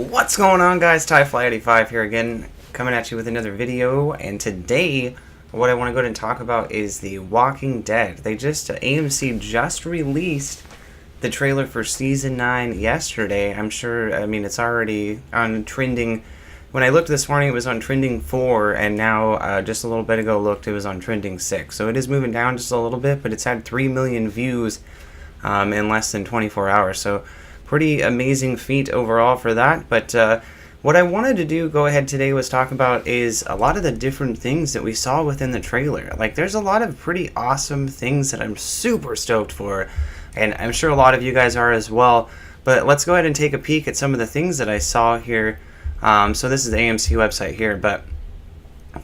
What's going on, guys? TieFly85 here again, coming at you with another video, and today what I want to go ahead and talk about is The Walking Dead. AMC just released the trailer for Season 9 yesterday. It's already on trending. When I looked this morning, it was on trending 4, and now, just a little bit ago, it was on trending 6. So it is moving down just a little bit, but it's had 3 million views in less than 24 hours. So pretty amazing feat overall for that. But what I wanted to go ahead today was talk about is a lot of the different things that we saw within the trailer. Like, there's a lot of pretty awesome things that I'm super stoked for, and I'm sure a lot of you guys are as well. But let's go ahead and take a peek at some of the things that I saw here. So this is the AMC website here, but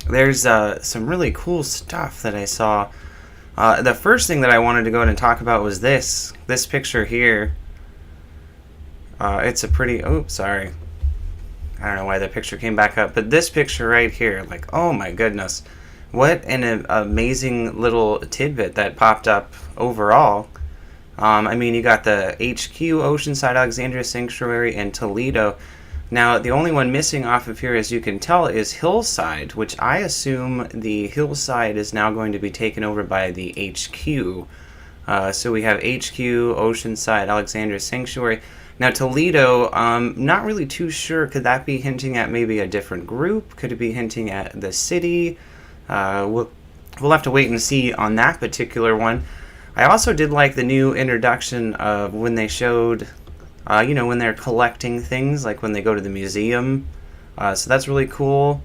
there's some really cool stuff that I saw. The first thing that I wanted to go ahead and talk about was this picture here. It's a pretty, sorry. I don't know why that picture came back up, but this picture right here, like, oh my goodness. What an amazing little tidbit that popped up overall. You got the HQ, Oceanside, Alexandria Sanctuary, and Toledo. Now, the only one missing off of here, as you can tell, is Hillside, which I assume the Hillside is now going to be taken over by the HQ. So we have HQ, Oceanside, Alexandria Sanctuary. Now, Toledo, not really too sure. Could that be hinting at maybe a different group? Could it be hinting at the city? We'll have to wait and see on that particular one. I also did like the new introduction of when they showed, when they're collecting things, like when they go to the museum. So that's really cool.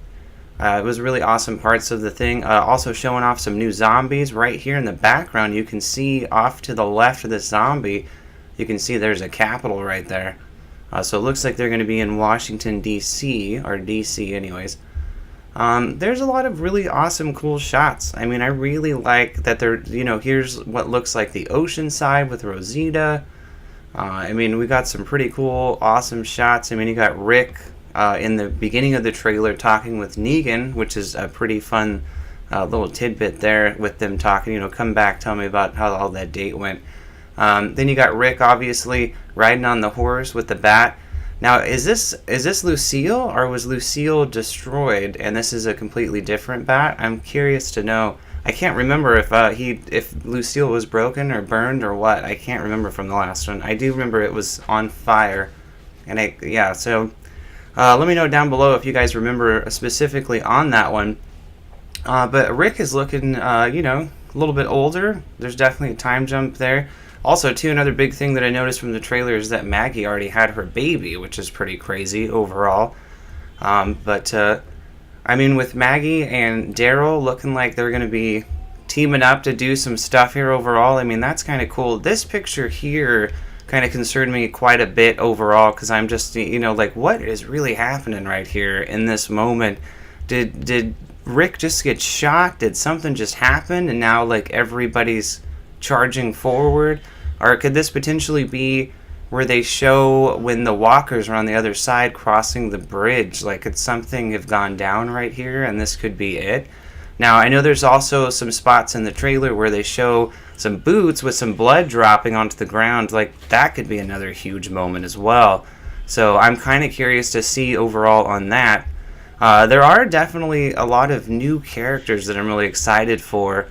It was really awesome parts of the thing. Also showing off some new zombies. Right here in the background, you can see off to the left of this zombie, you can see there's a Capitol right there. So it looks like they're going to be in Washington, D.C., or D.C. anyways. There's a lot of really awesome, cool shots. I really like that they're, here's what looks like the ocean side with Rosita. We got some pretty cool, awesome shots. You got Rick in the beginning of the trailer talking with Negan, which is a pretty fun little tidbit there with them talking, come back, tell me about how all that date went. Then you got Rick, obviously, riding on the horse with the bat. Now, is this Lucille, or was Lucille destroyed, and this is a completely different bat? I'm curious to know. I can't remember if Lucille was broken or burned or what. I can't remember from the last one. I do remember it was on fire, and So let me know down below if you guys remember specifically on that one. But Rick is looking, a little bit older. There's definitely a time jump there. Also, too, another big thing that I noticed from the trailer is that Maggie already had her baby, which is pretty crazy overall. With Maggie and Daryl looking like they're going to be teaming up to do some stuff here overall, that's kind of cool. This picture here kind of concerned me quite a bit overall, because I'm just, what is really happening right here in this moment? Did Rick just get shot? Did something just happen and now, everybody's charging forward? Or could this potentially be where they show when the walkers are on the other side crossing the bridge? Could something have gone down right here and this could be it? Now, I know there's also some spots in the trailer where they show some boots with some blood dropping onto the ground. That could be another huge moment as well. So I'm kind of curious to see overall on that. There are definitely a lot of new characters that I'm really excited for.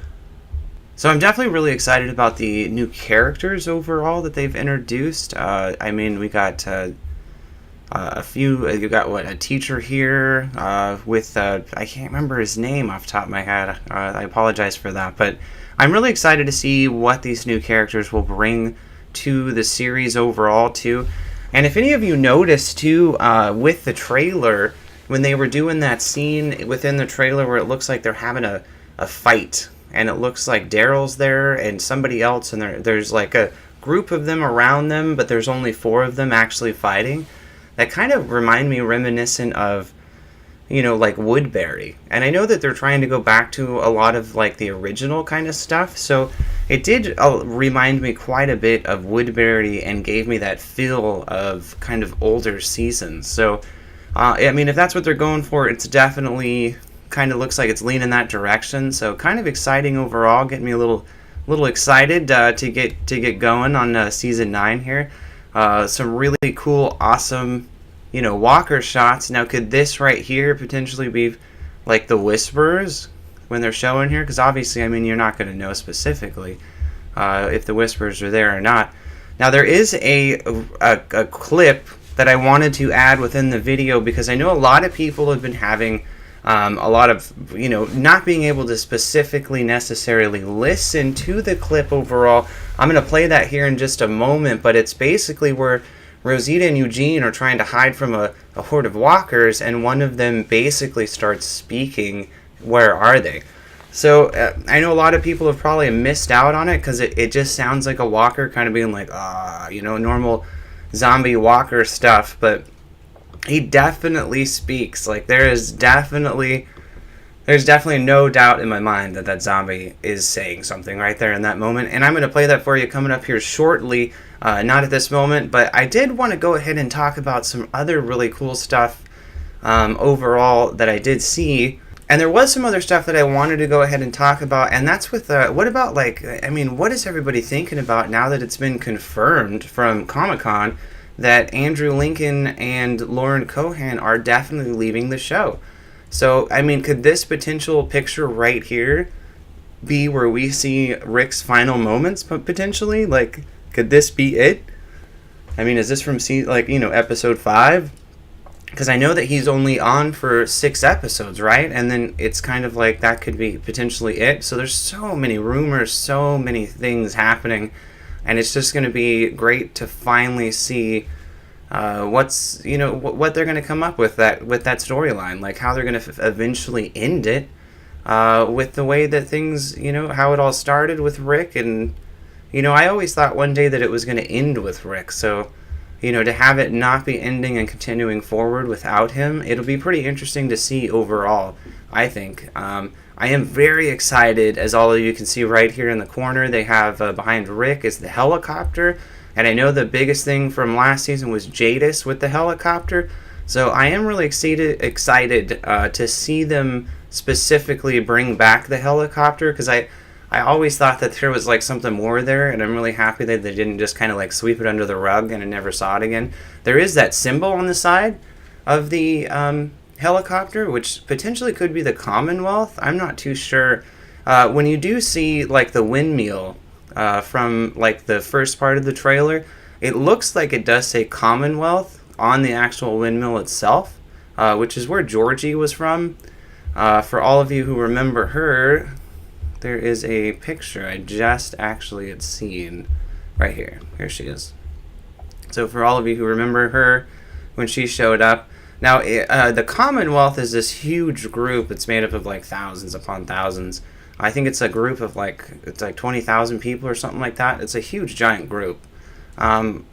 So I'm definitely really excited about the new characters overall that they've introduced. We got a few. You got a teacher here with I can't remember his name off the top of my head. I apologize for that, but I'm really excited to see what these new characters will bring to the series overall too. And if any of you noticed too, with the trailer, when they were doing that scene within the trailer where it looks like they're having a fight. And it looks like Daryl's there and somebody else, and there's a group of them around them, but there's only 4 of them actually fighting. That kind of reminiscent of, Woodbury. And I know that they're trying to go back to a lot of, the original kind of stuff, so it did remind me quite a bit of Woodbury and gave me that feel of kind of older seasons. So, if that's what they're going for, it's definitely kind of looks like it's leaning that direction. So kind of exciting overall, getting me a little excited to get going on season 9 here. Some really cool, awesome walker shots. Now, could this right here potentially be like the Whisperers when they're showing here? Because obviously, you're not going to know specifically if the Whisperers are there or not. Now, there is a clip that I wanted to add within the video because I know a lot of people have been having a lot of, not being able to specifically necessarily listen to the clip overall. I'm going to play that here in just a moment, but it's basically where Rosita and Eugene are trying to hide from a horde of walkers, and one of them basically starts speaking, "Where are they?" So I know a lot of people have probably missed out on it because it just sounds like a walker kind of being like, normal zombie walker stuff, but he definitely speaks. Like, there's definitely no doubt in my mind that zombie is saying something right there in that moment, and I'm going to play that for you coming up here shortly. Not at this moment, but I did want to go ahead and talk about some other really cool stuff overall that I did see. And there was some other stuff that I wanted to go ahead and talk about, and that's with, what about, what is everybody thinking about now that it's been confirmed from Comic-Con that Andrew Lincoln and Lauren Cohan are definitely leaving the show? So, could this potential picture right here be where we see Rick's final moments, potentially? Could this be it? Is this from, episode 5? Because I know that he's only on for 6 episodes, right? And then it's kind of like that could be potentially it. So there's so many rumors, so many things happening. And it's just going to be great to finally see what they're going to come up with that storyline. Like how they're going to eventually end it with the way that things, how it all started with Rick. And, I always thought one day that it was going to end with Rick. So, to have it not be ending and continuing forward without him, it'll be pretty interesting to see overall, I think. I am very excited, as all of you can see right here in the corner. They have behind Rick is the helicopter. And I know the biggest thing from last season was Jadis with the helicopter. So I am really excited to see them specifically bring back the helicopter, because I always thought that there was something more there, and I'm really happy that they didn't just kind of sweep it under the rug and I never saw it again. There is that symbol on the side of the helicopter, which potentially could be the Commonwealth. I'm not too sure. When you do see the windmill from the first part of the trailer, it looks like it does say Commonwealth on the actual windmill itself, which is where Georgie was from. For all of you who remember her, there is a picture I just actually had seen right here. Here she is. So for all of you who remember her when she showed up. Now, the Commonwealth is this huge group. It's made up of thousands upon thousands. I think it's a group of 20,000 people or something like that. It's a huge, giant group.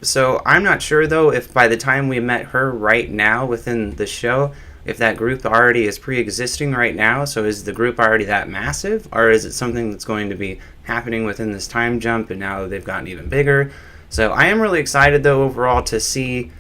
So I'm not sure, though, if by the time we met her right now within the show, if that group already is pre-existing right now. So is the group already that massive, or is it something that's going to be happening within this time jump and now they've gotten even bigger? So I am really excited, though, overall to see,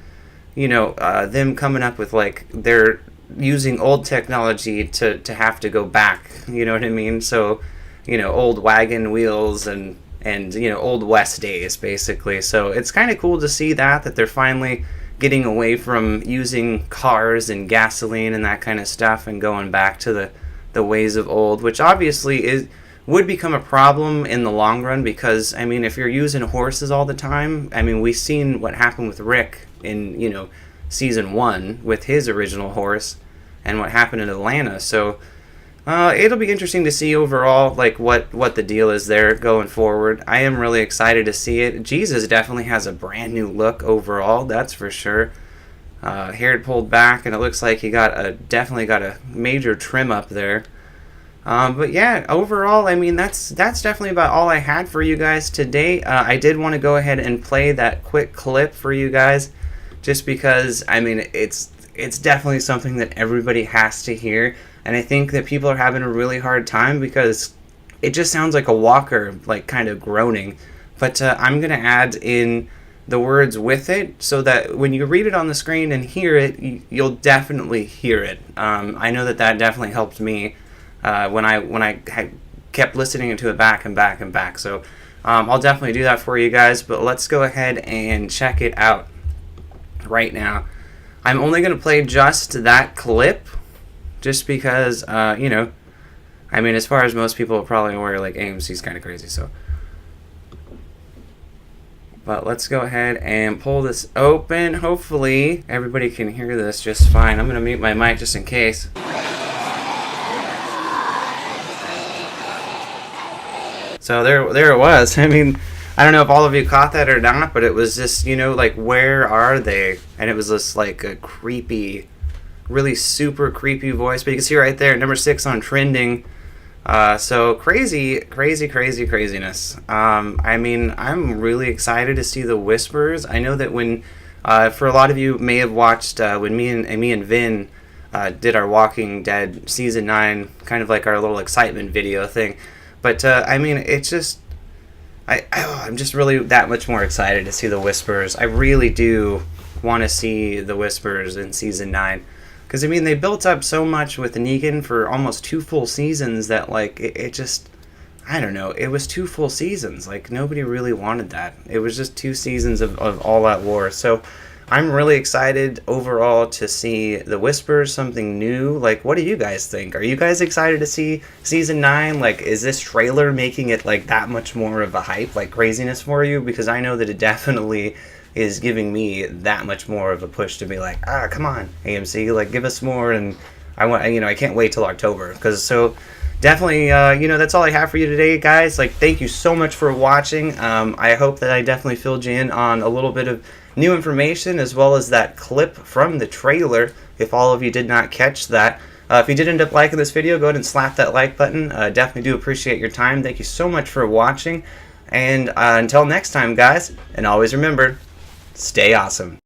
them coming up with they're using old technology to have to go back, you know what I mean? So, old wagon wheels and old West days, basically. So it's kind of cool to see that they're finally getting away from using cars and gasoline and that kind of stuff and going back to the ways of old, which obviously would become a problem in the long run, because if you're using horses all the time, we've seen what happened with Rick in season 1 with his original horse and what happened in Atlanta. So it'll be interesting to see overall what the deal is there going forward. I am really excited to see it. Jesus definitely has a brand new look overall, that's for sure. Hair pulled back, and it looks like he definitely got a major trim up there. But yeah, overall, that's definitely about all I had for you guys today. I did want to go ahead and play that quick clip for you guys, just because it's definitely something that everybody has to hear. And I think that people are having a really hard time because it just sounds like a walker, kind of groaning. But I'm going to add in the words with it so that when you read it on the screen and hear it, you'll definitely hear it. I know that definitely helped me when I kept listening to it back and back and back. So I'll definitely do that for you guys. But let's go ahead and check it out right now. I'm only going to play just that clip, just because, you know, I mean, as far as most people are probably aware, like, AMC's kind of crazy, so. But let's go ahead and pull this open. Hopefully, everybody can hear this just fine. I'm going to mute my mic just in case. So there it was. I mean, I don't know if all of you caught that or not, but it was just, you know, like, where are they? And it was just like a creepy, really super creepy voice. But you can see right there, number 6 on trending. So craziness. I mean, I'm really excited to see the Whispers. I know that when, for a lot of you may have watched when me and Vin did our Walking Dead season 9, kind of like our little excitement video thing. But I mean, it's just, I'm just really that much more excited to see the Whispers. I really do want to see the Whispers in season 9. Because, I mean, they built up so much with Negan for almost 2 full seasons that, like, it just, I don't know, it was 2 full seasons. Like, nobody really wanted that. It was just 2 seasons of all out war. So, I'm really excited overall to see the Whispers, something new. Like, what do you guys think? Are you guys excited to see season 9? Like, is this trailer making it, like, that much more of a hype, like, craziness for you? Because I know that it definitely is giving me that much more of a push to be like, come on, AMC, like, give us more. And I can't wait till October. So definitely, that's all I have for you today, guys. Like, thank you so much for watching. I hope that I definitely filled you in on a little bit of new information, as well as that clip from the trailer, if all of you did not catch that. If you did end up liking this video, go ahead and slap that like button. Definitely do appreciate your time. Thank you so much for watching. And until next time, guys, and always remember, stay awesome.